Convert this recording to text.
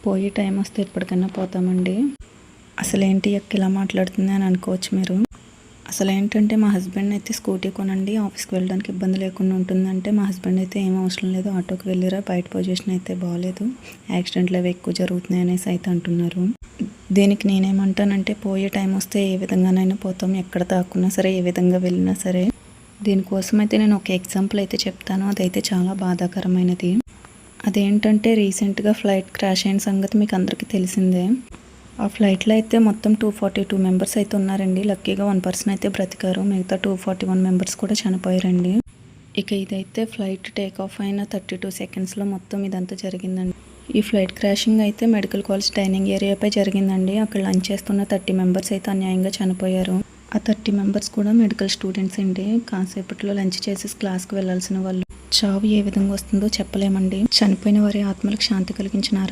పోయే టైం వస్తే ఎప్పటికైనా పోతామండి. అసలేంటి అక్క ఇలా మాట్లాడుతుంది అని అనుకోవచ్చు మీరు. అసలు ఏంటంటే మా హస్బెండ్ అయితే స్కూటీ కొనండి, ఆఫీస్కి వెళ్ళడానికి ఇబ్బంది లేకుండా ఉంటుందంటే మా హస్బెండ్ అయితే ఏం అవసరం లేదు, ఆటోకి వెళ్ళిరా, బయట పొజిషన్ అయితే బాగాలేదు, యాక్సిడెంట్లు అవి ఎక్కువ జరుగుతున్నాయి అనేసి అయితే అంటున్నారు. దీనికి నేనేమంటానంటే పోయే టైం వస్తే ఏ విధంగానైనా పోతాం, ఎక్కడ దాక్కున్నా సరే, ఏ విధంగా వెళ్ళినా సరే. దీనికోసం అయితే నేను ఒక ఎగ్జాంపుల్ అయితే చెప్తాను, అదైతే చాలా బాధాకరమైనది. అదేంటంటే రీసెంట్గా ఫ్లైట్ క్రాష్ అయిన సంగతి మీకు అందరికీ తెలిసిందే. ఆ ఫ్లైట్లో అయితే మొత్తం 242 మెంబర్స్ అయితే ఉన్నారండి. లక్కీగా 1 పర్సన్ అయితే బ్రతికారు, మిగతా 241 మెంబర్స్ కూడా చనిపోయారండి. ఇక ఇదైతే ఫ్లైట్ టేక్ ఆఫ్ అయిన 32 సెకండ్స్లో మొత్తం ఇదంతా జరిగిందండి. ఈ ఫ్లైట్ క్రాషింగ్ అయితే మెడికల్ కాలేజ్ డైనింగ్ ఏరియాపై జరిగిందండి. అక్కడ లంచ్ చేస్తున్న 30 మెంబర్స్ అయితే అన్యాయంగా చనిపోయారు. ఆ 30 మెంబర్స్ కూడా మెడికల్ స్టూడెంట్స్ అండి. కాసేపట్లో లంచ్ చేసి క్లాస్కి వెళ్లాల్సిన వాళ్ళు. చావు ఏ విధంగా వస్తుందో చెప్పలేమండి. చనిపోయిన వారి ఆత్మలకు శాంతి కలిగించినారా.